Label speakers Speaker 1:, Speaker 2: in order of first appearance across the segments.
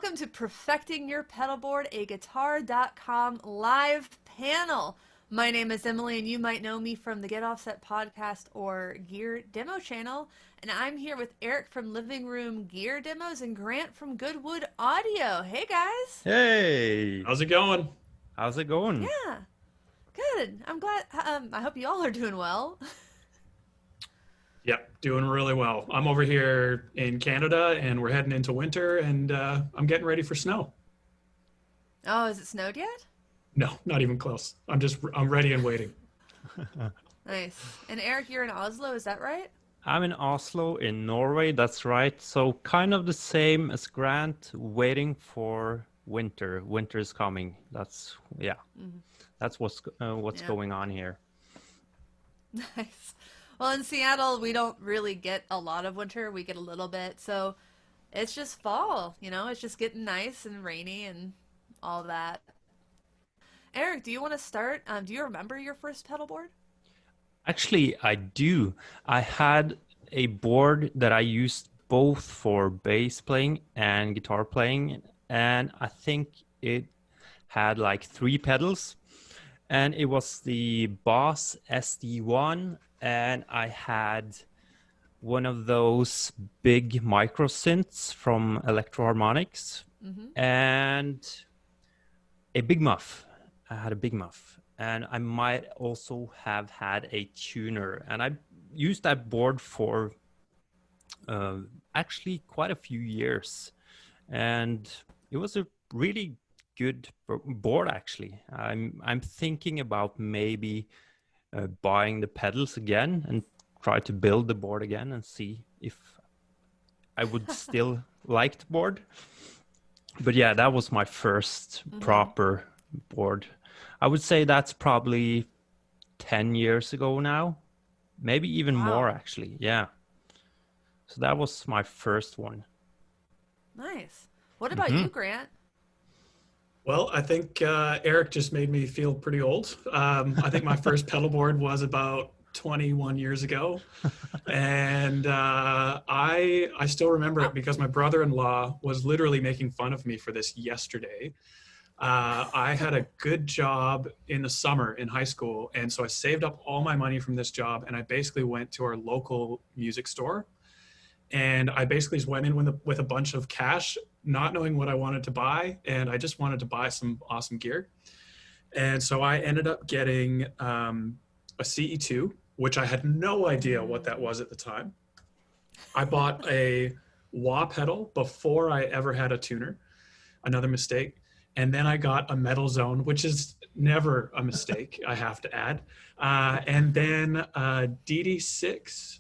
Speaker 1: welcome to Perfecting Your Pedalboard, a Guitar.com live panel. My name is Emily, and you might know me from the Get Offset podcast or Gear Demo channel. And I'm here with Eirik from Living Room Gear Demos and Grant from Goodwood Audio. Hey, guys.
Speaker 2: Hey,
Speaker 3: How's it going?
Speaker 2: how's it going?
Speaker 1: Yeah, good. I'm glad. I hope you all are doing well.
Speaker 3: Yep, doing really well. I'm over here in Canada and we're heading into winter and I'm getting ready for snow.
Speaker 1: Oh, has it snowed yet?
Speaker 3: No, not even close. I'm ready and waiting.
Speaker 1: Nice. And Eirik, you're in Oslo, is that right?
Speaker 2: I'm in Oslo in Norway, that's right. So kind of the same as Grant, waiting for winter. Winter's coming. That's that's what's
Speaker 1: Yeah.
Speaker 2: going on here.
Speaker 1: Nice. Well, in Seattle, we don't really get a lot of winter. We get a little bit. So it's just fall, it's just getting nice and rainy and all that. Eirik, do you want to start? Do you remember your first pedal board?
Speaker 2: Actually, I do. I had a board that I used both for bass playing and guitar playing, and I think it had like 3 pedals, and it was the Boss SD1, and I had one of those big micro synths from Electro Harmonics and a big muff. I had a big muff, and I might also have had a tuner, and I used that board for actually quite a few years, and it was a really good board actually. I'm thinking about maybe buying the pedals again and try to build the board again and see if I would still like the board. But yeah, that was my first proper board. I would say that's probably 10 years ago now, maybe even more
Speaker 1: Wow.
Speaker 2: actually. Yeah. So that was my first one.
Speaker 1: Nice. What about you, Grant?
Speaker 3: Well, I think Eirik just made me feel pretty old. I think my first pedal board was about 21 years ago. And I still remember it because my brother-in-law was literally making fun of me for this yesterday. I had a good job in the summer in high school, and so I saved up all my money from this job, and I basically went to our local music store, and I basically just went in with a bunch of cash, not knowing what I wanted to buy, and I just wanted to buy some awesome gear. And so I ended up getting a CE2, which I had no idea what that was at the time. I bought a wah pedal before I ever had a tuner, another mistake. And then I got a metal zone, which is never a mistake, I have to add. And then a DD6,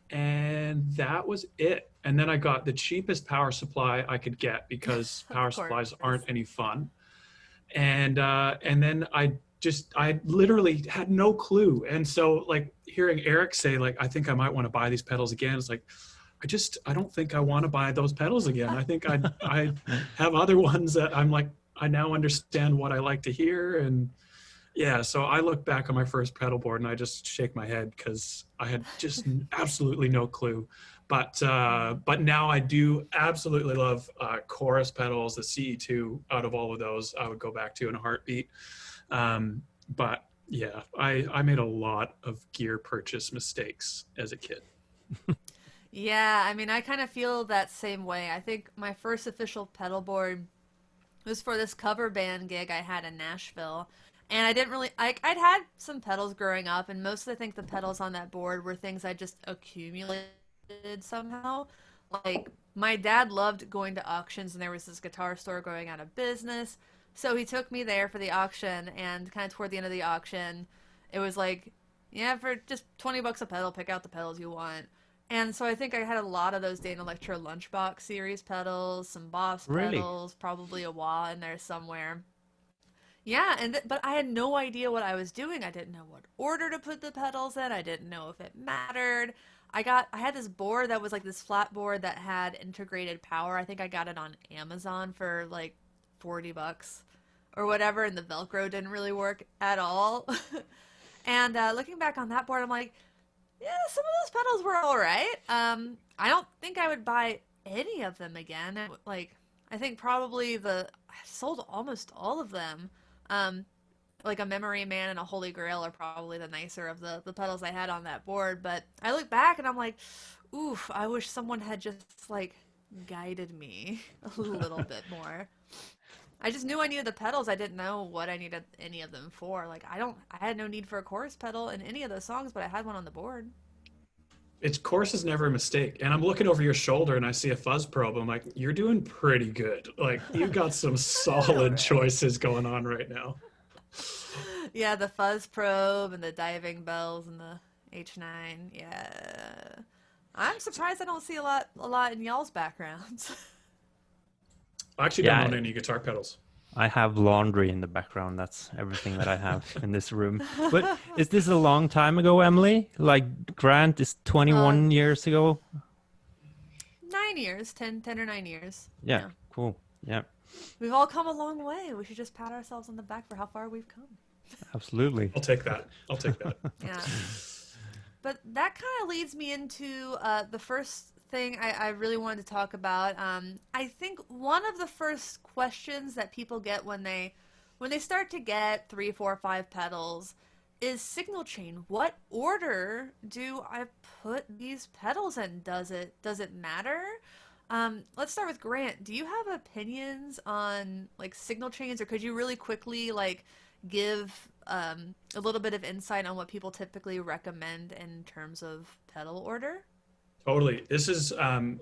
Speaker 3: and that was it. And then I got the cheapest power supply I could get because power
Speaker 1: Of
Speaker 3: supplies
Speaker 1: course.
Speaker 3: aren't any fun. And then I literally had no clue. And so like hearing Eirik say like, I think I might want to buy these pedals again. It's like, I don't think I want to buy those pedals again. I think I have other ones that I'm like, I now understand what I like to hear. And yeah, so I look back on my first pedal board and I just shake my head because I had just absolutely no clue. But now I do absolutely love chorus pedals, the CE2. Out of all of those, I would go back to in a heartbeat. But yeah, I made a lot of gear purchase mistakes as a kid.
Speaker 1: Yeah, I mean, I kind of feel that same way. I think my first official pedal board was for this cover band gig I had in Nashville. And I didn't really, I'd had some pedals growing up, and mostly I think the pedals on that board were things I just accumulated somehow. Like, my dad loved going to auctions, and there was this guitar store going out of business. So he took me there for the auction, and kind of toward the end of the auction, it was like, yeah, for just 20 bucks a pedal, pick out the pedals you want. And so I think I had a lot of those Dana Electro Lunchbox series pedals, some Boss
Speaker 2: Really?
Speaker 1: pedals, probably a wah in there somewhere. Yeah, but I had no idea what I was doing. I didn't know what order to put the pedals in. I didn't know if it mattered. I had this board that was like this flat board that had integrated power. I think I got it on Amazon for like 40 bucks or whatever, and the Velcro didn't really work at all. And looking back on that board, I'm like, yeah, some of those pedals were all right. I don't think I would buy any of them again. Like, I think probably I sold almost all of them. Like a Memory Man and a Holy Grail are probably the nicer of the pedals I had on that board. But I look back and I'm like, oof, I wish someone had just like guided me a little bit more. I just knew I needed the pedals. I didn't know what I needed any of them for. Like I had no need for a chorus pedal in any of those songs, but I had one on the board.
Speaker 3: Its course is never a mistake. And I'm looking over your shoulder and I see a fuzz probe. I'm like, you're doing pretty good. Like you've got some solid
Speaker 1: Right.
Speaker 3: choices going on right now.
Speaker 1: Yeah, the fuzz probe and the diving bells and the H9. Yeah. I'm surprised I don't see a lot in y'all's backgrounds.
Speaker 3: I actually
Speaker 2: Yeah,
Speaker 3: don't own any guitar pedals.
Speaker 2: I have laundry in the background. That's everything that I have in this room. But is this a long time ago, Emily? Like Grant is 21 years ago?
Speaker 1: 9 years, 10 or 9 years.
Speaker 2: Yeah, cool. Yeah,
Speaker 1: We've all come a long way. We should just pat ourselves on the back for how far we've come.
Speaker 2: absolutely.
Speaker 3: I'll take that. I'll take that.
Speaker 1: Yeah. But that kind of leads me into the first thing I really wanted to talk about. I think one of the first questions that people get when they start to get 3, 4, 5 pedals is signal chain. What order do I put these pedals in? Does it matter? Let's start with Grant. Do you have opinions on like signal chains, or could you really quickly like give a little bit of insight on what people typically recommend in terms of pedal order?
Speaker 3: Totally. This is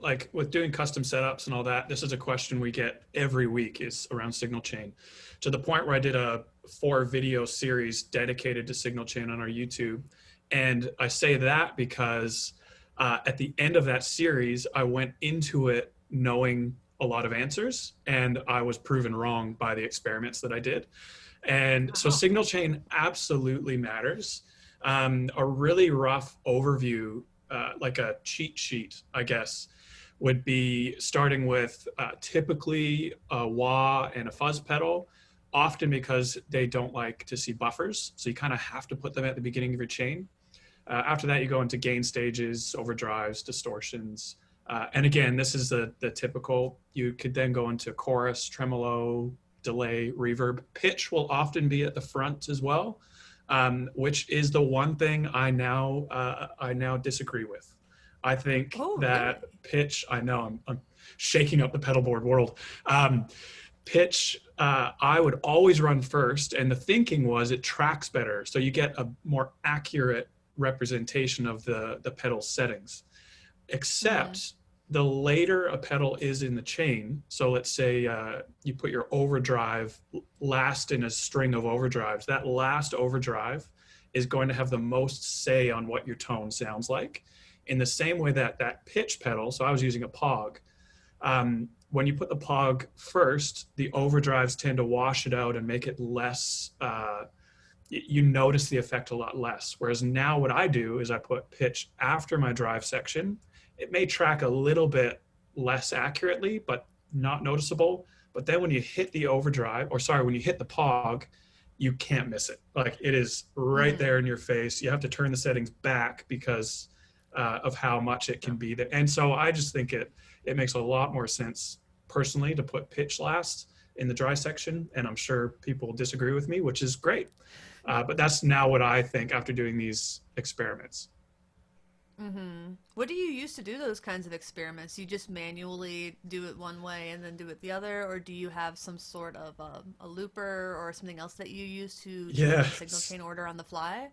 Speaker 3: like with doing custom setups and all that, this is a question we get every week is around signal chain, to the point where I did a 4-video series dedicated to signal chain on our YouTube. And I say that because at the end of that series, I went into it knowing a lot of answers, and I was proven wrong by the experiments that I did. And so signal chain absolutely matters. A really rough overview, like a cheat sheet, I guess, would be starting with typically a wah and a fuzz pedal, often because they don't like to see buffers. So you kind of have to put them at the beginning of your chain. After that, you go into gain stages, overdrives, distortions. And again, this is the typical. You could then go into chorus, tremolo, delay, reverb. Pitch will often be at the front as well, which is the one thing I now disagree with. I think that
Speaker 1: really?
Speaker 3: pitch, I know I'm shaking up the pedalboard world. Pitch, I would always run first, and the thinking was it tracks better, so you get a more accurate representation of the pedal settings. Except the later a pedal is in the chain, so let's say you put your overdrive last in a string of overdrives, that last overdrive is going to have the most say on what your tone sounds like. In the same way that that pitch pedal, so I was using a Pog, when you put the Pog first, the overdrives tend to wash it out and make it less, you notice the effect a lot less. Whereas now what I do is I put pitch after my drive section. It may track a little bit less accurately, but not noticeable. But then when you hit the overdrive, or sorry, when you hit the Pog, you can't miss it. Like it is right there in your face. You have to turn the settings back because of how much it can be there. And so I just think it makes a lot more sense personally to put pitch last in the dry section. And I'm sure people disagree with me, which is great. But that's now what I think after doing these experiments.
Speaker 1: What do you use to do those kinds of experiments? You just manually do it one way and then do it the other, or do you have some sort of a looper or something else that you use to change the signal chain order on the fly?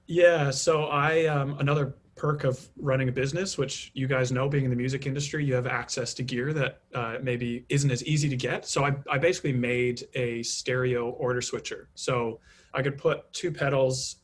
Speaker 3: Yeah, so I another perk of running a business, which you guys know, being in the music industry, you have access to gear that maybe isn't as easy to get. So I basically made a stereo order switcher. So I could put 2 pedals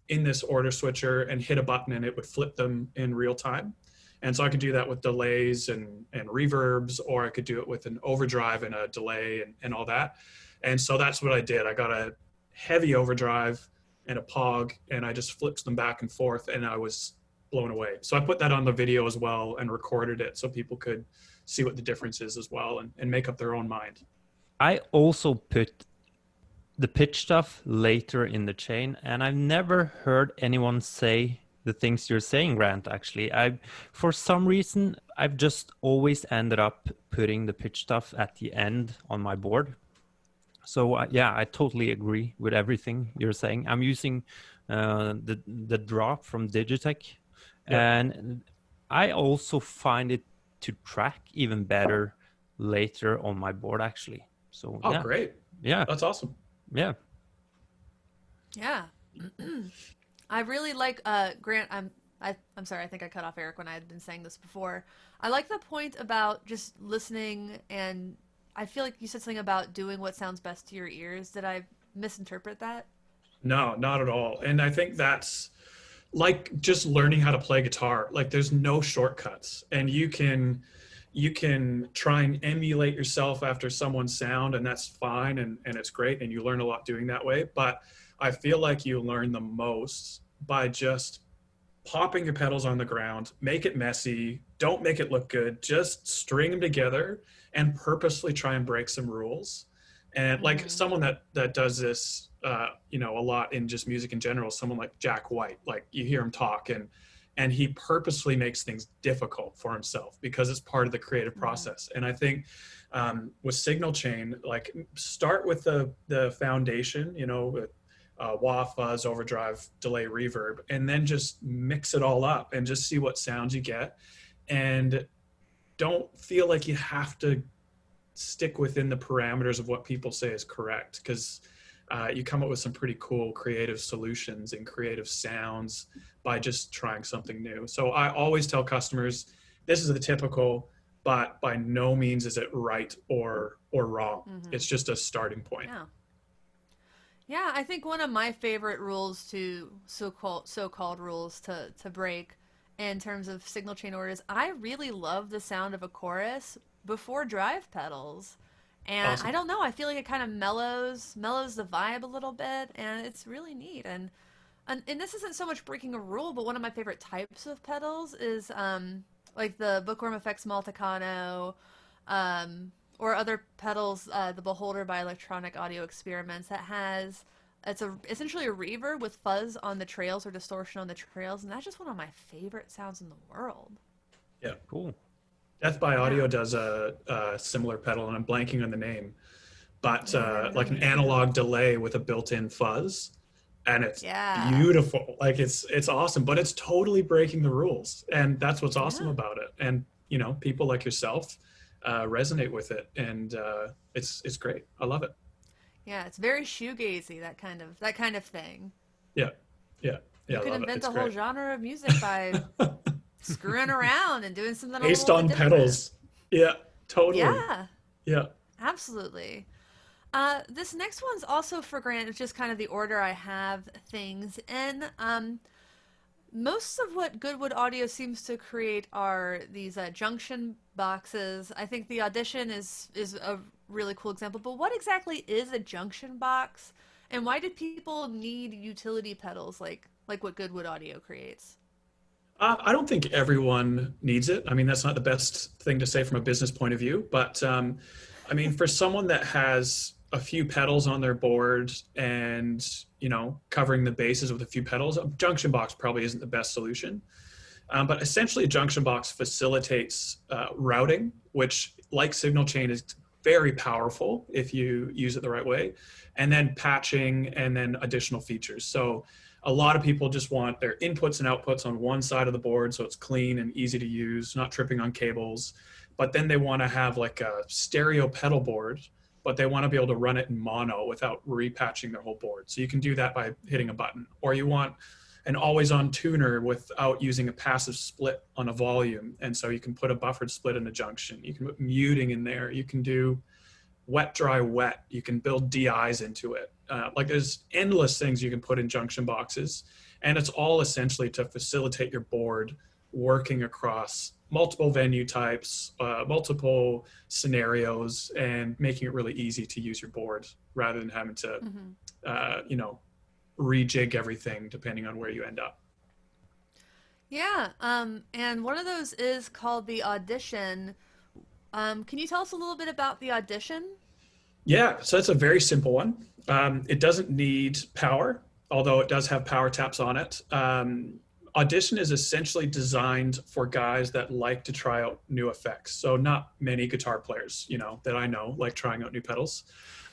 Speaker 3: in this order switcher and hit a button and it would flip them in real time. And so I could do that with delays and reverbs, or I could do it with an overdrive and a delay and all that. And so that's what I did. I got a heavy overdrive and a Pog, and I just flipped them back and forth, and I was blown away. So I put that on the video as well and recorded it so people could see what the difference is as well and make up their own mind.
Speaker 2: I also put the pitch stuff later in the chain, and I've never heard anyone say the things you're saying, Grant. Actually, for some reason, I've just always ended up putting the pitch stuff at the end on my board. So yeah, I totally agree with everything you're saying. I'm using the drop from Digitech, and I also find it to track even better later on my board actually. So
Speaker 3: Oh,
Speaker 2: yeah,
Speaker 3: great.
Speaker 2: yeah,
Speaker 3: That's awesome.
Speaker 2: yeah.
Speaker 1: Yeah. I really like Grant. I'm sorry. I think I cut off Eirik when I had been saying this before. I like the point about just listening, and I feel like you said something about doing what sounds best to your ears. Did I misinterpret that?
Speaker 3: No, not at all. And I think that's like just learning how to play guitar. Like there's no shortcuts, and you can try and emulate yourself after someone's sound, and that's fine, and it's great, and you learn a lot doing that way. But I feel like you learn the most by just popping your pedals on the ground, make it messy, don't make it look good, just string them together and purposely try and break some rules. And like someone that does this, a lot in just music in general, someone like Jack White, like you hear him talk, and he purposely makes things difficult for himself because it's part of the creative process. And I think with Signal Chain, like start with the foundation, with wah, fuzz, overdrive, delay, reverb, and then just mix it all up and just see what sounds you get. And don't feel like you have to stick within the parameters of what people say is correct, because you come up with some pretty cool creative solutions and creative sounds by just trying something new. So I always tell customers, this is the typical, but by no means is it right or wrong. It's just a starting point.
Speaker 1: Yeah. Yeah, I think one of my favorite rules to so-called rules to break in terms of signal chain orders, I really love the sound of a chorus before drive pedals. And
Speaker 3: Awesome.
Speaker 1: I don't know, I feel like it kind of mellows the vibe a little bit, and it's really neat. And this isn't so much breaking a rule, but one of my favorite types of pedals is like the Bookworm Effects Multicano, or other pedals, the Beholder by Electronic Audio Experiments, that has essentially a reverb with fuzz on the trails or distortion on the trails, and that's just one of my favorite sounds in the world.
Speaker 3: Yeah.
Speaker 2: Cool.
Speaker 3: Death by Audio does a similar pedal, and I'm blanking on the name, but like an analog delay with a built-in fuzz, and it's beautiful. Like it's awesome, but it's totally breaking the rules, and that's what's awesome about it. And people like yourself resonate with it, and it's great. I love it.
Speaker 1: Yeah, it's very shoegazy, that kind of thing.
Speaker 3: Yeah. You
Speaker 1: could
Speaker 3: love
Speaker 1: invent
Speaker 3: it.
Speaker 1: a whole genre of music by screwing around and doing something
Speaker 3: based
Speaker 1: a
Speaker 3: on
Speaker 1: little bit
Speaker 3: pedals. Yeah, totally.
Speaker 1: Yeah, absolutely. This next one's also for Grant. It's just kind of the order I have things in. Most of what Goodwood Audio seems to create are these junction boxes. I think the Audition is a really cool example. But what exactly is a junction box, and why did people need utility pedals like what Goodwood Audio creates?
Speaker 3: I don't think everyone needs it. I mean, that's not the best thing to say from a business point of view, but I mean, for someone that has a few pedals on their board and, covering the bases with a few pedals, a junction box probably isn't the best solution. But essentially a junction box facilitates routing, which like signal chain is very powerful if you use it the right way, and then patching and then additional features. So a lot of people just want their inputs and outputs on one side of the board so it's clean and easy to use, not tripping on cables. But then they want to have like a stereo pedal board, but they want to be able to run it in mono without repatching their whole board. So you can do that by hitting a button. Or you want an always-on tuner without using a passive split on a volume. And so you can put a buffered split in a junction. You can put muting in there. You can do wet, dry, wet. You can build DIs into it. Like there's endless things you can put in junction boxes. And it's all essentially to facilitate your board working across multiple venue types, multiple scenarios, and making it really easy to use your board rather than having to, rejig everything depending on where you end up.
Speaker 1: Yeah, and one of those is called the Audition. Can you tell us a little bit about the Audition?
Speaker 3: Yeah, so it's a very simple one. It doesn't need power, although it does have power taps on it. Audition is essentially designed for guys that like to try out new effects. So not many guitar players, you know, that I know like trying out new pedals.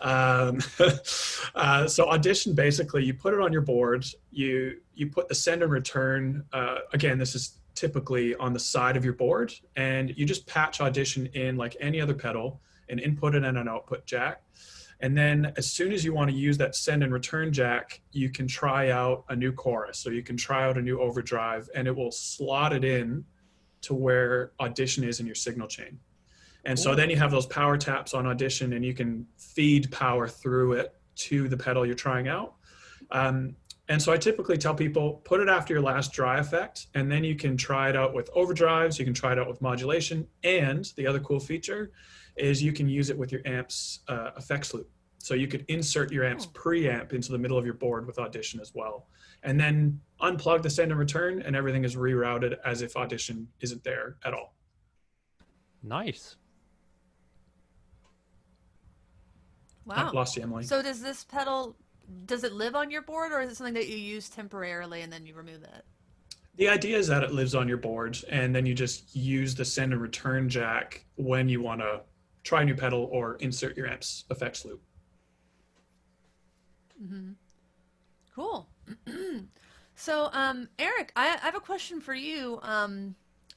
Speaker 3: Um, so Audition, basically, you put it on your board, you put the send and return. Again, this is typically on the side of your board, and you just patch Audition in like any other pedal, an input and an output jack. And then as soon as you want to use that send and return jack, you can try out a new chorus. So you can try out a new overdrive, and it will slot it in to where Audition is in your signal chain. And so then you have those power taps on Audition, and you can feed power through it to the pedal you're trying out. And so I typically tell people, put it after your last dry effect, and then you can try it out with overdrives, you can try it out with modulation, and the other cool feature is you can use it with your amp's effects loop. So you could insert your amp's preamp into the middle of your board with Audition as well. And then unplug the send and return, and everything is rerouted as if Audition isn't there at all.
Speaker 2: Nice.
Speaker 1: Wow.
Speaker 3: I lost you, Emily.
Speaker 1: So does this pedal, does it live on your board, or is it something that you use temporarily and then you remove it?
Speaker 3: The idea is that it lives on your board, and then you just use the send and return jack when you want to try a new pedal or insert your amp's effects loop.
Speaker 1: Mm-hmm. Cool. So, Eirik, I have a question for you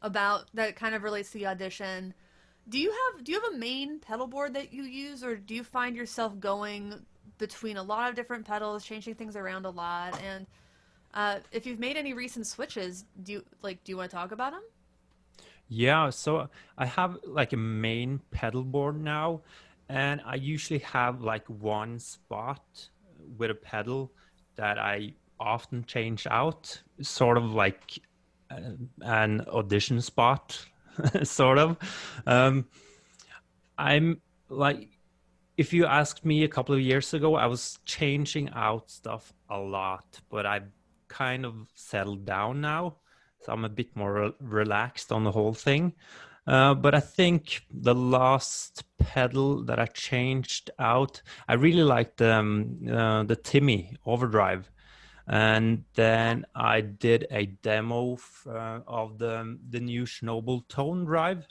Speaker 1: about that kind of relates to the Audition. Do you have a main pedal board that you use, or do you find yourself going between a lot of different pedals, changing things around a lot? And if you've made any recent switches, do you want to talk about them?
Speaker 2: Yeah, so I have like a main pedal board now, and I usually have like one spot with a pedal that I often change out, sort of like an audition spot, sort of. I'm like, if you asked me a couple of years ago, I was changing out stuff a lot, but I've kind of settled down now. So I'm a bit more relaxed on the whole thing. But I think the last pedal that I changed out, I really liked the Timmy Overdrive. And then I did a demo of the new Schnobel Tone Drive,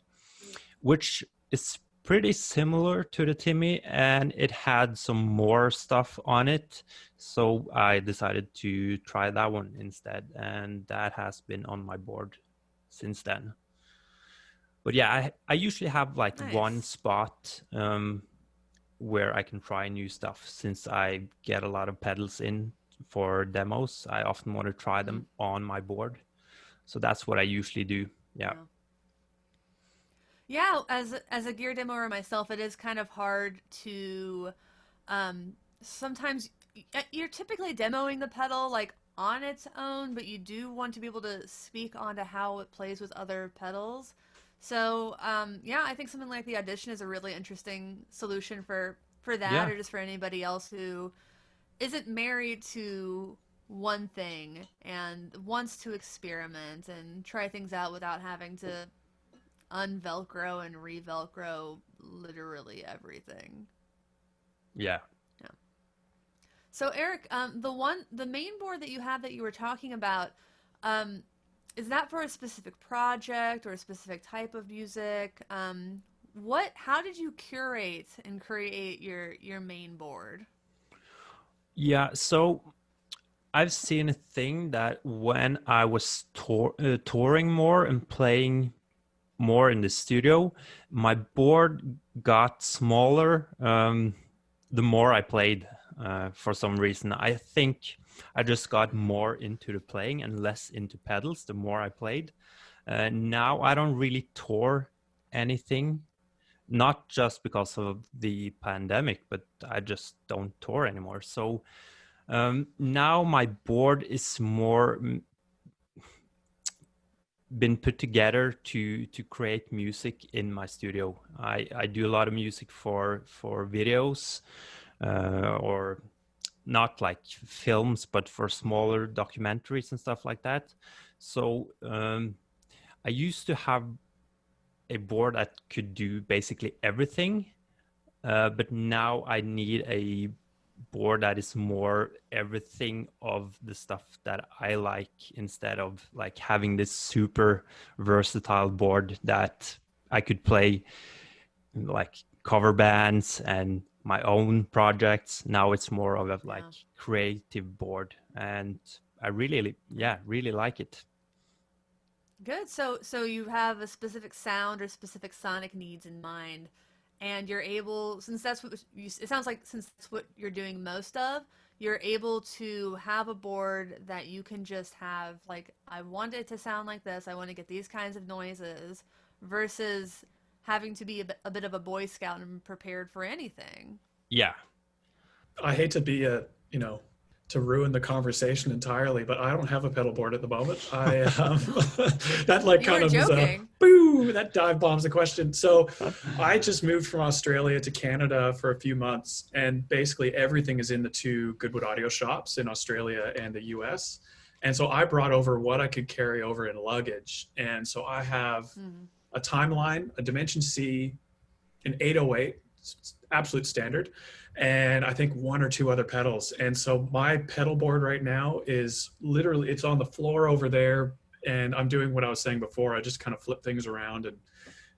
Speaker 2: which is pretty similar to the Timmy, and it had some more stuff on it. So I decided to try that one instead, and that has been on my board since then. But yeah, I usually have like one spot where I can try new stuff. Since I get a lot of pedals in for demos, I often want to try them on my board. So that's what I usually do. Yeah.
Speaker 1: Yeah, as a gear demoer myself, it is kind of hard to sometimes you're typically demoing the pedal like on its own, but you do want to be able to speak onto how it plays with other pedals. So yeah, I think something like the Audition is a really interesting solution for that, or just for anybody else who isn't married to one thing and wants to experiment and try things out without having to unvelcro and revelcro literally everything.
Speaker 2: Yeah.
Speaker 1: So Eirik, the main board that you have that you were talking about, is that for a specific project or a specific type of music? How did you curate and create your main board?
Speaker 2: Yeah, so I've seen a thing that when I was touring more and playing more in the studio, my board got smaller the more I played. For some reason, I think I just got more into the playing and less into pedals the more I played. Now I don't really tour anything, not just because of the pandemic, but I just don't tour anymore. So now my board is more been put together to create music in my studio. I do a lot of music for videos, or not like films, but for smaller documentaries and stuff like that. So I used to have a board that could do basically everything, but now I need a board that is more everything of the stuff that I like, instead of like having this super versatile board that I could play like cover bands and my own projects. Now it's more of a like
Speaker 1: Yeah.
Speaker 2: creative board, and I really, yeah, really like it.
Speaker 1: Good. So you have a specific sound or specific sonic needs in mind, and you're able, since that's what you, it sounds like, since that's what you're doing most of, you're able to have a board that you can just have like, I want it to sound like this, I want to get these kinds of noises, versus having to be a bit of a Boy Scout and prepared for anything.
Speaker 2: Yeah.
Speaker 3: I hate to be to ruin the conversation entirely, but I don't have a pedal board at the moment. I that like
Speaker 1: You
Speaker 3: kind
Speaker 1: were
Speaker 3: of is a
Speaker 1: joking.
Speaker 3: boo, that dive bombs the question. So I just moved from Australia to Canada for a few months, and basically everything is in the two Goodwood audio shops in Australia and the US. And so I brought over what I could carry over in luggage. And so I have
Speaker 1: Mhm.
Speaker 3: a Timeline, a Dimension C, an 808, absolute standard, and I think one or two other pedals. And so my pedal board right now is literally, it's on the floor over there, and I'm doing what I was saying before. I just kind of flip things around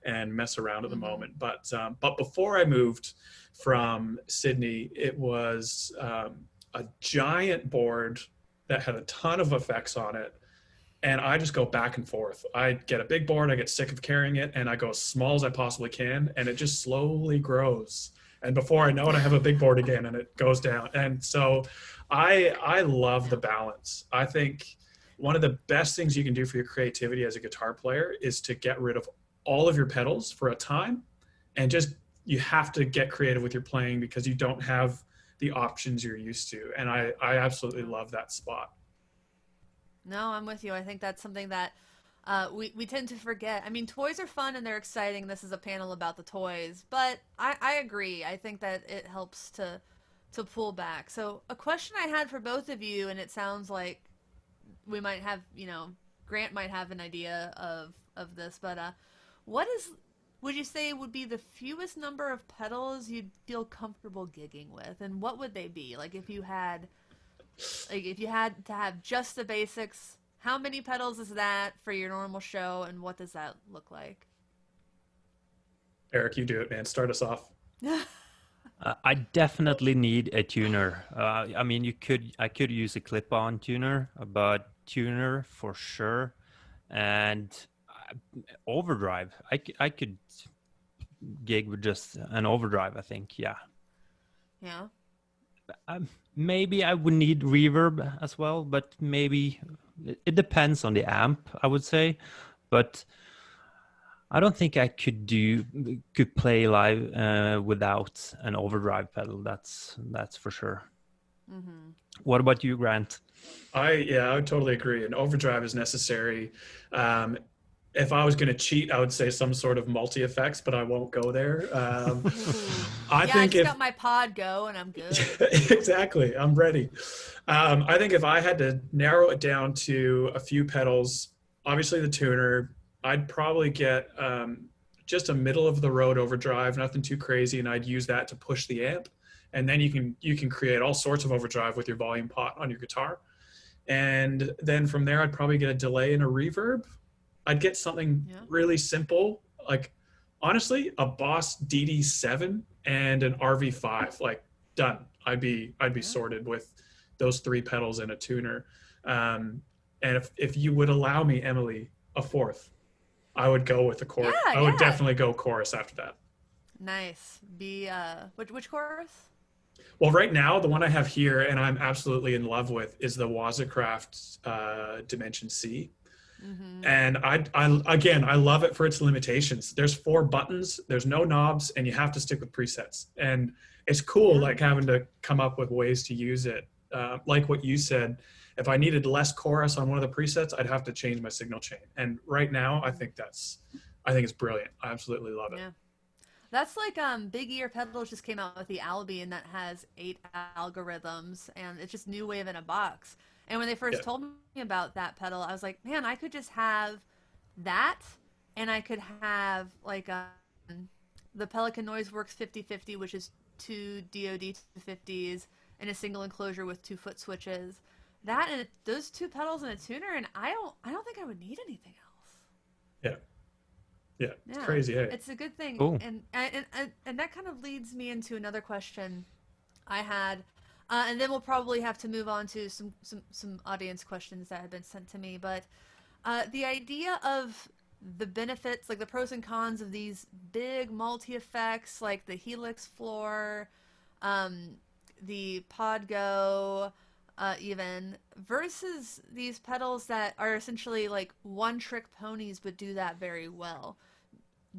Speaker 3: and mess around at the
Speaker 1: Mhm.
Speaker 3: moment. But before I moved from Sydney, it was a giant board that had a ton of effects on it, and I just go back and forth. I get a big board, I get sick of carrying it, and I go as small as I possibly can, and it just slowly grows. And before I know it, I have a big board again, and it goes down. And so, I love the balance. I think one of the best things you can do for your creativity as a guitar player is to get rid of all of your pedals for a time, and just, you have to get creative with your playing because you don't have the options you're used to. And I absolutely
Speaker 1: Yeah.
Speaker 3: love that spot.
Speaker 1: No, I'm with you. I think that's something that we tend to forget. I mean, toys are fun and they're exciting. This is a panel about the toys, but I agree. I think that it helps to pull back. So, a question I had for both of you, and it sounds like we might have, Grant might have an idea of this, but what is would you say would be the fewest number of pedals you'd feel comfortable gigging with, and what would they be? Like if you had to have just the basics, how many pedals is that for your normal show, and what does that look like?
Speaker 3: Eric, you do it, man. Start us off.
Speaker 2: I definitely need a tuner. I mean, I could use a clip-on tuner, but tuner for sure, and overdrive. I could gig with just an overdrive, I think. Yeah.
Speaker 1: Yeah.
Speaker 2: Maybe I would need reverb as well, but maybe it depends on the amp, I would say. But I don't think I could play live without an overdrive pedal. That's for sure.
Speaker 1: Mm-hmm.
Speaker 2: What about you, Grant?
Speaker 3: I would totally agree. An overdrive is necessary. Um, if I was going to cheat, I would say some sort of multi effects, but I won't go there.
Speaker 1: Ooh.
Speaker 3: I
Speaker 1: Yeah, I
Speaker 3: think
Speaker 1: just
Speaker 3: if
Speaker 1: got my pod go and I'm good.
Speaker 3: exactly, I'm ready. I think if I had to narrow it down to a few pedals, obviously the tuner, I'd probably get just a middle of the road overdrive, nothing too crazy, and I'd use that to push the amp. And then you can create all sorts of overdrive with your volume pot on your guitar. And then from there, I'd probably get a delay and a reverb. I'd get something
Speaker 1: Yeah.
Speaker 3: really simple, like honestly, a Boss DD7 and an RV5, like done. I'd be
Speaker 1: Yeah.
Speaker 3: sorted with those three pedals and a tuner. Um, and if you would allow me, Emily, a fourth, I would go with the chorus.
Speaker 1: Yeah,
Speaker 3: I would
Speaker 1: yeah.
Speaker 3: definitely go chorus after that.
Speaker 1: Nice. Which chorus?
Speaker 3: Well, right now, the one I have here and I'm absolutely in love with is the Wazacraft Dimension C.
Speaker 1: Mm-hmm.
Speaker 3: And I love it for its limitations. There's four buttons, there's no knobs, and you have to stick with presets. And it's cool,
Speaker 1: Yeah.
Speaker 3: like having to come up with ways to use it. Like what you said, if I needed less chorus on one of the presets, I'd have to change my signal chain. And right now, I think it's brilliant. I absolutely love it.
Speaker 1: Yeah. That's like Big Ear Pedals just came out with the Albion that has 8 algorithms, and it's just new wave in a box. And when they
Speaker 3: Yeah.
Speaker 1: first told me about that pedal, I was like, man, I could just have that, and I could have like the Pelican Noise Works 50/50, which is two DoD 250s, in a single enclosure with 2-foot switches. That and those 2 pedals and a tuner, and I don't think I would need anything else.
Speaker 3: Yeah. Yeah. It's
Speaker 1: Yeah,
Speaker 3: crazy, hey?
Speaker 1: it's a good thing.
Speaker 2: Cool.
Speaker 1: And that kind of leads me into another question I had, and then we'll probably have to move on to some audience questions that have been sent to me. But the idea of the benefits, like the pros and cons of these big multi-effects, like the Helix floor, the Podgo, even, versus these pedals that are essentially like one-trick ponies but do that very well.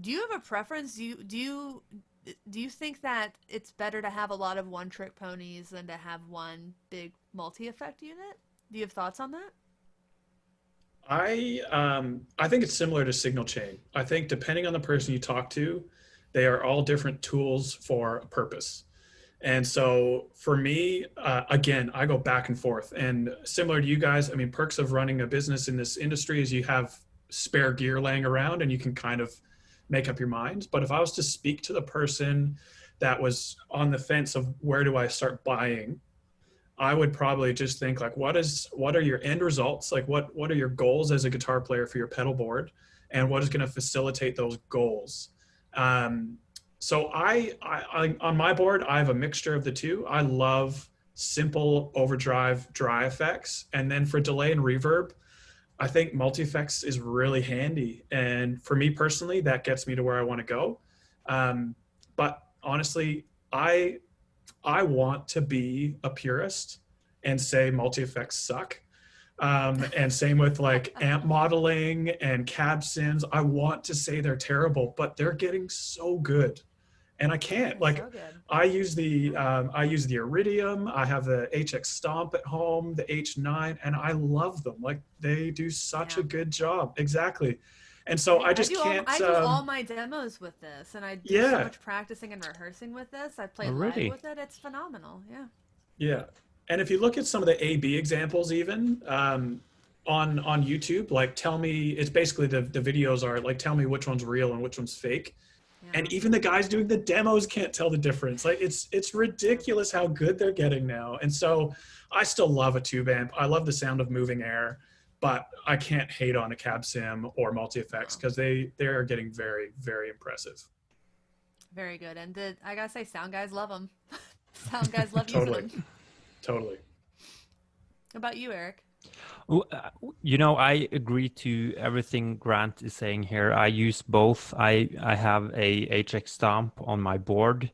Speaker 1: Do you have a preference? Do you think that it's better to have a lot of one-trick ponies than to have one big multi-effect unit? Do you have thoughts on that?
Speaker 3: I think it's similar to signal chain. I think depending on the person you talk to, they are all different tools for a purpose. And so for me, again, I go back and forth. And similar to you guys, I mean, perks of running a business in this industry is you have spare gear laying around and you can kind of make up your mind. But if I was to speak to the person that was on the fence of where do I start buying, I would probably just think like, what are your end results? Like what are your goals as a guitar player for your pedal board, and what is going to facilitate those goals? So I on my board, I have a mixture of the two. I love simple overdrive dry effects. And then for delay and reverb, I think multi-effects is really handy. And for me personally, that gets me to where I want to go. But honestly, I want to be a purist and say multi-effects suck. And same with like amp modeling and cab sims. I want to say they're terrible, but they're getting so good. And I can't, like,
Speaker 1: So good.
Speaker 3: I use the Iridium. I have the HX Stomp at home, the H9, and I love them. Like, they do such a good job. Exactly. And so I just can't.
Speaker 1: I do all my demos with this, and I do so much practicing and rehearsing with this. I play live with it. It's phenomenal. Yeah.
Speaker 3: Yeah. And if you look at some of the A/B examples, even on YouTube, like tell me, it's basically the videos are like, tell me which one's real and which one's fake. Yeah. And even the guys doing the demos can't tell the difference. Like it's ridiculous how good they're getting now. And so I still love a tube amp. I love the sound of moving air, but I can't hate on a cab sim or multi-effects because they are getting very, very impressive.
Speaker 1: Very good. And I gotta say, sound guys love them. Sound guys love using them.
Speaker 3: Totally.
Speaker 1: How about you, Eirik?
Speaker 2: You know, I agree to everything Grant is saying here. I use both. I have a HX Stomp on my board.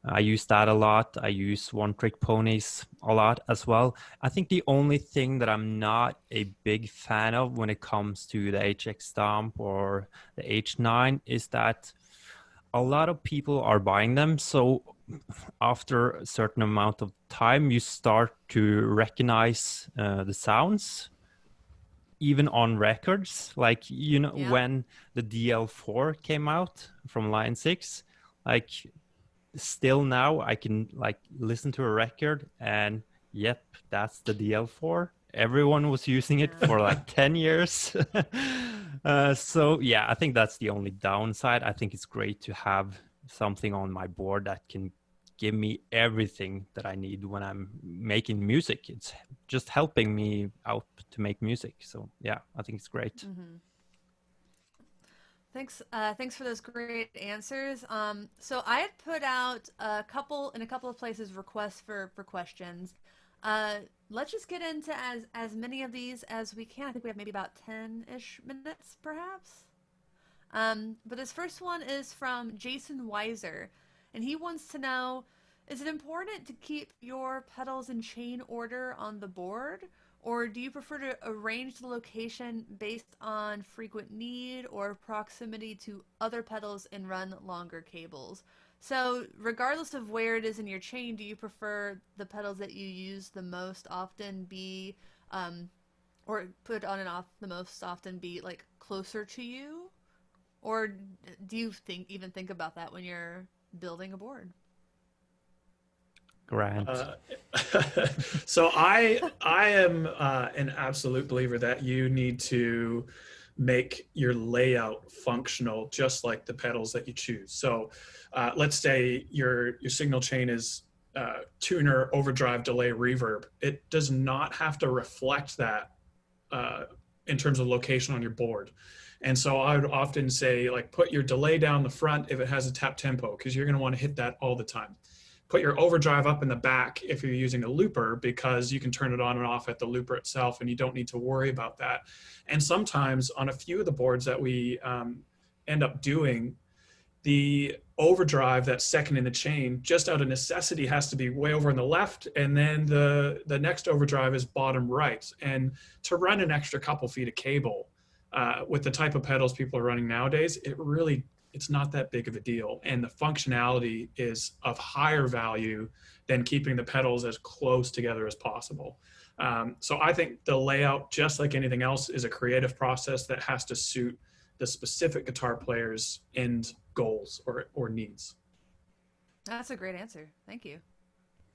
Speaker 2: I use that a lot. I use one-trick ponies a lot as well. I think the only thing that I'm not a big fan of when it comes to the HX Stomp or the H9 is that a lot of people are buying them. So after a certain amount of time, you start to recognize the sounds, even on records. Like, you know, when the DL4 came out from Line 6, like still now I can like listen to a record and yep, that's the DL4. Everyone was using it for like 10 years. So yeah, I think that's the only downside. I think it's great to have something on my board that can give me everything that I need when I'm making music. It's just helping me out to make music. So yeah, I think it's great.
Speaker 1: Mm-hmm. Thanks for those great answers. So I had put out in a couple of places requests for questions. Let's just get into as many of these as we can. I think we have maybe about 10-ish minutes, perhaps. But this first one is from Jason Weiser, and he wants to know, is it important to keep your pedals in chain order on the board, or do you prefer to arrange the location based on frequent need or proximity to other pedals and run longer cables? So regardless of where it is in your chain, do you prefer the pedals that you use the most often be, or put on and off the most often be like closer to you? Or do you even think about that when you're building a board?
Speaker 2: Grant.
Speaker 3: So I am an absolute believer that you need to make your layout functional just like the pedals that you choose. So let's say your signal chain is tuner, overdrive, delay, reverb. It does not have to reflect that in terms of location on your board. And so I would often say, like, put your delay down the front if it has a tap tempo, because you're going to want to hit that all the time. Put your overdrive up in the back if you're using a looper, because you can turn it on and off at the looper itself and you don't need to worry about that. And sometimes on a few of the boards that we end up doing, the overdrive that's second in the chain, just out of necessity, has to be way over on the left, and then the next overdrive is bottom right. And to run an extra couple feet of cable with the type of pedals people are running nowadays, it's not that big of a deal. And the functionality is of higher value than keeping the pedals as close together as possible. So I think the layout, just like anything else, is a creative process that has to suit the specific guitar player's end goals or needs.
Speaker 1: That's a great answer. Thank you.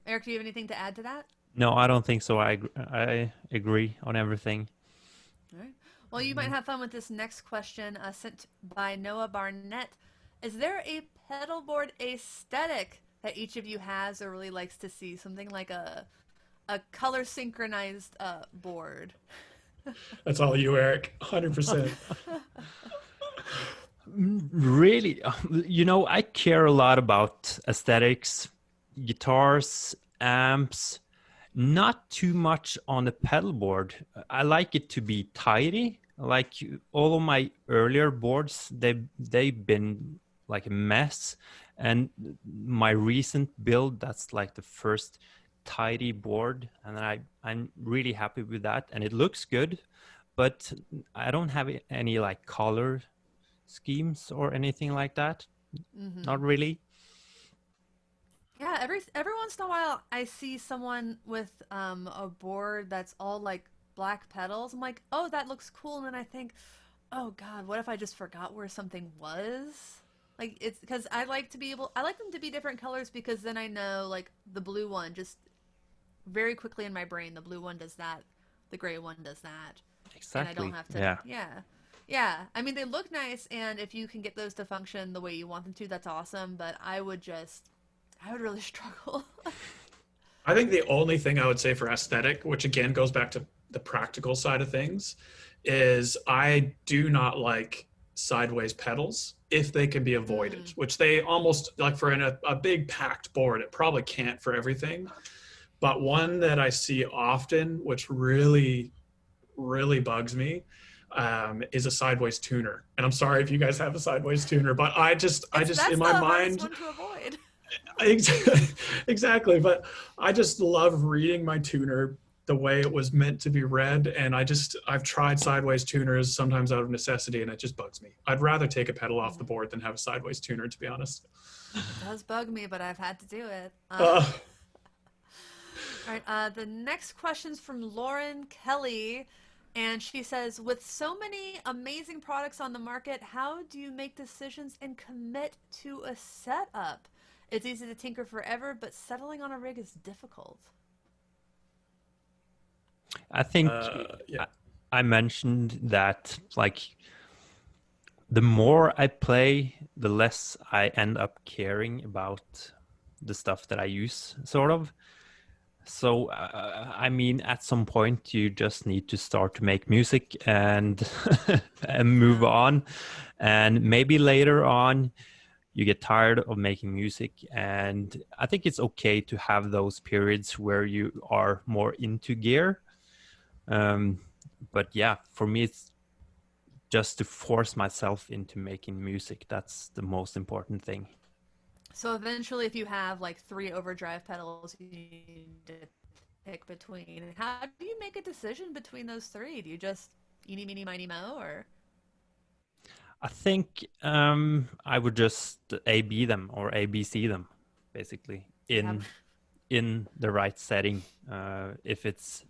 Speaker 1: Eirik, do you have anything to add to that?
Speaker 2: No, I don't think so. I agree on everything.
Speaker 1: All right. Well, you might have fun with this next question sent by Noah Barnett. Is there a pedalboard aesthetic that each of you has or really likes to see? Something like a color synchronized board.
Speaker 3: That's all you, Eirik. 100%.
Speaker 2: Really, I care a lot about aesthetics, guitars, amps, not too much on the pedalboard. I like it to be tidy. Like all of my earlier boards, they've been like a mess. And my recent build, that's like the first tidy board, and I'm really happy with that, and it looks good, but I don't have any like color schemes or anything like that. Not really.
Speaker 1: Yeah, every once in a while I see someone with a board that's all like black pedals. I'm like, oh, that looks cool, and then I think, oh God, what if I just forgot where something was? Like, it's because I like them to be different colors, because then I know, like, the blue one, just very quickly in my brain, the blue one does that, the gray one does that.
Speaker 2: Exactly.
Speaker 1: And I don't have to. Yeah. I mean, they look nice, and if you can get those to function the way you want them to, that's awesome. But I would really struggle.
Speaker 3: I think the only thing I would say for aesthetic, which again goes back to the practical side of things, is I do not like sideways pedals if they can be avoided, which they almost, like, for a big packed board, it probably can't for everything. But one that I see often, which really, really bugs me, is a sideways tuner. And I'm sorry if you guys have a sideways tuner, but I just in my mind,
Speaker 1: one to avoid.
Speaker 3: Exactly. But I just love reading my tuner the way it was meant to be read. And I've tried sideways tuners sometimes out of necessity, and it just bugs me. I'd rather take a pedal off the board than have a sideways tuner, to be honest.
Speaker 1: It does bug me, but I've had to do it. All right, the next question's from Lauren Kelly, and she says, with so many amazing products on the market, how do you make decisions and commit to a setup? It's easy to tinker forever, but settling on a rig is difficult.
Speaker 2: I think I mentioned that, like, the more I play, the less I end up caring about the stuff that I use, sort of. So, I mean, at some point, you just need to start to make music and and move on. And maybe later on, you get tired of making music. And I think it's okay to have those periods where you are more into gear. But yeah, for me, it's just to force myself into making music. That's the most important thing.
Speaker 1: So eventually, if you have like 3 overdrive pedals you need to pick between, how do you make a decision between those 3? Do you just eeny, meeny, miny, mo, or?
Speaker 2: I think I would just A-B them or ABC them, basically, in the right setting. If it's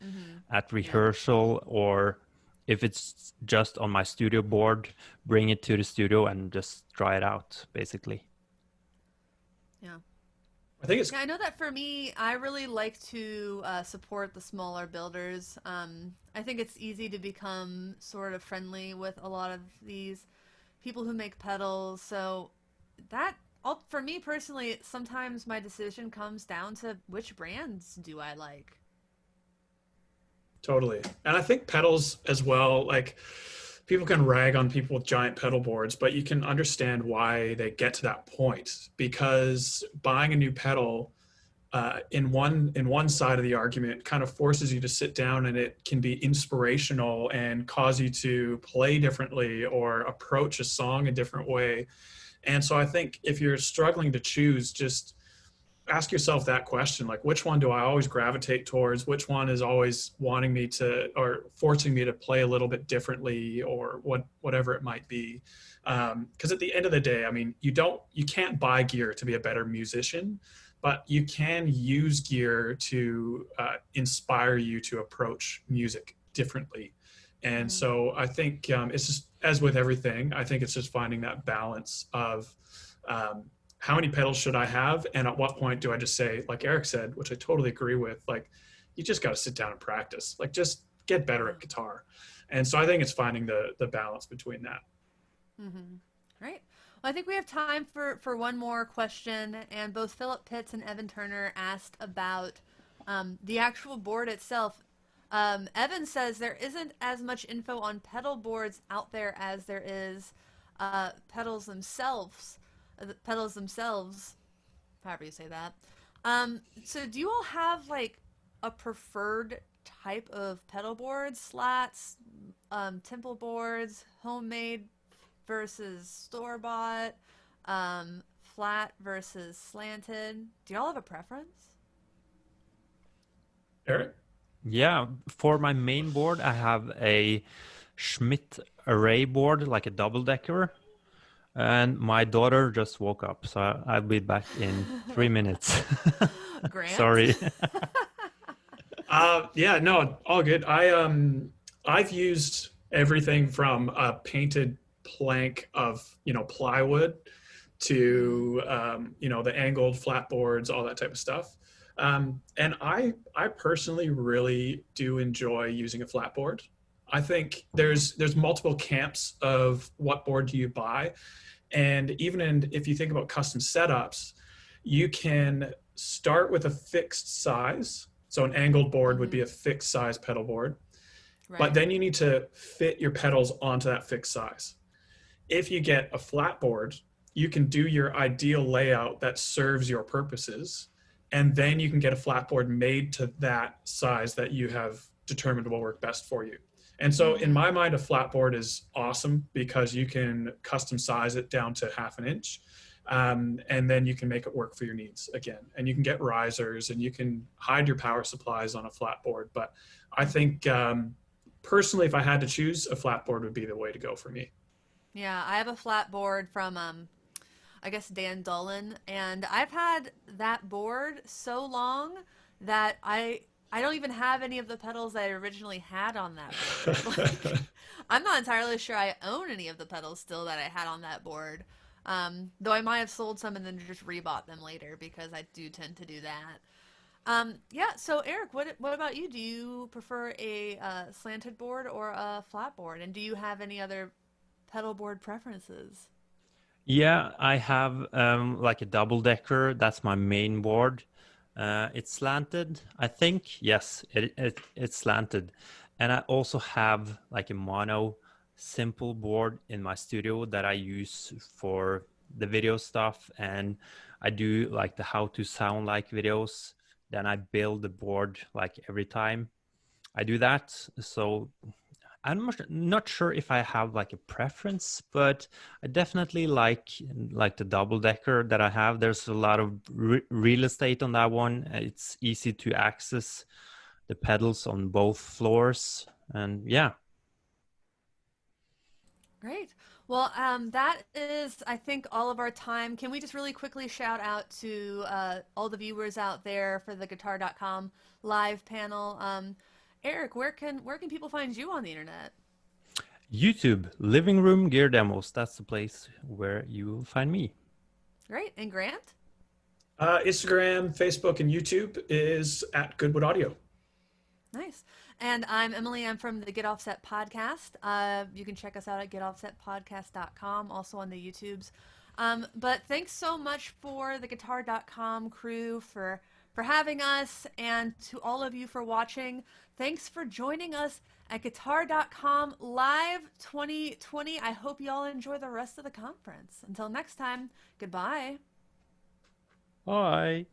Speaker 2: at rehearsal or if it's just on my studio board, bring it to the studio and just try it out, basically.
Speaker 1: Yeah.
Speaker 3: I think it's.
Speaker 1: Yeah, I know that for me, I really like to support the smaller builders. I think it's easy to become sort of friendly with a lot of these people who make pedals. So that for me personally, sometimes my decision comes down to which brands do I like.
Speaker 3: Totally. And I think pedals as well, like people can rag on people with giant pedal boards, but you can understand why they get to that point because buying a new pedal in one side of the argument kind of forces you to sit down and it can be inspirational and cause you to play differently or approach a song a different way. And so I think if you're struggling to choose, just ask yourself that question, like which one do I always gravitate towards, which one is always wanting me to or forcing me to play a little bit differently or whatever it might be. Because at the end of the day, I mean, you can't buy gear to be a better musician, but you can use gear to inspire you to approach music differently. And so I think it's just, as with everything, I think it's just finding that balance of how many pedals should I have? And at what point do I just say, like Eirik said, which I totally agree with, like, you just got to sit down and practice, like just get better at guitar. And so I think it's finding the balance between that.
Speaker 1: Mm-hmm. Right. Well, I think we have time for one more question. And both Philip Pitts and Evan Turner asked about the actual board itself. Evan says there isn't as much info on pedal boards out there as there is pedals themselves. Pedals themselves, however you say that. So do you all have like a preferred type of pedal board? Slats, temple boards, homemade versus store-bought, flat versus slanted? Do y'all have a preference?
Speaker 3: Eirik?
Speaker 2: Yeah, for my main board, I have a Schmidt array board, like a double decker. And my daughter just woke up, so I'll be back in 3 minutes.
Speaker 1: Grant?
Speaker 2: Sorry.
Speaker 3: Yeah, no, all good. I've used everything from a painted plank of plywood to the angled flat boards, all that type of stuff. And I personally really do enjoy using a flat board. I think there's multiple camps of what board do you buy. And even if you think about custom setups, you can start with a fixed size. So an angled board would be a fixed size pedal board. Right. But then you need to fit your pedals onto that fixed size. If you get a flat board, you can do your ideal layout that serves your purposes. And then you can get a flat board made to that size that you have determined will work best for you. And so in my mind, a flat board is awesome because you can custom size it down to 1/2 inch. And then you can make it work for your needs again. And you can get risers and you can hide your power supplies on a flat board. But I think personally, if I had to choose, a flat board would be the way to go for me.
Speaker 1: Yeah, I have a flat board from I guess Dan Dullen, and I've had that board so long that I don't even have any of the pedals that I originally had on that board. Like, I'm not entirely sure I own any of the pedals still that I had on that board. Though I might have sold some and then just rebought them later because I do tend to do that. Yeah, so Eirik, what about you? Do you prefer a slanted board or a flat board? And do you have any other pedal board preferences?
Speaker 2: Yeah, I have like a double decker. That's my main board. It's slanted, I think. Yes, it's slanted. And I also have like a mono simple board in my studio that I use for the video stuff. And I do like the how to sound like videos. Then I build the board like every time I do that. So I'm not sure if I have like a preference, but I definitely like the double decker that I have. There's a lot of real estate on that one. It's easy to access the pedals on both floors, and yeah.
Speaker 1: Great. Well, that is, I think, all of our time. Can we just really quickly shout out to all the viewers out there for the Guitar.com live panel? Eirik, where can people find you on the internet?
Speaker 2: YouTube, Living Room Gear Demos. That's the place where you will find me.
Speaker 1: Great. And Grant?
Speaker 3: Instagram, Facebook, and YouTube is at Goodwood Audio.
Speaker 1: Nice. And I'm Emily. I'm from the Get Offset podcast. You can check us out at getoffsetpodcast.com, also on the YouTubes. But thanks so much for the guitar.com crew for having us, and to all of you for watching. Thanks for joining us at guitar.com live 2020. I hope you all enjoy the rest of the conference. Until next time, goodbye.
Speaker 2: Bye.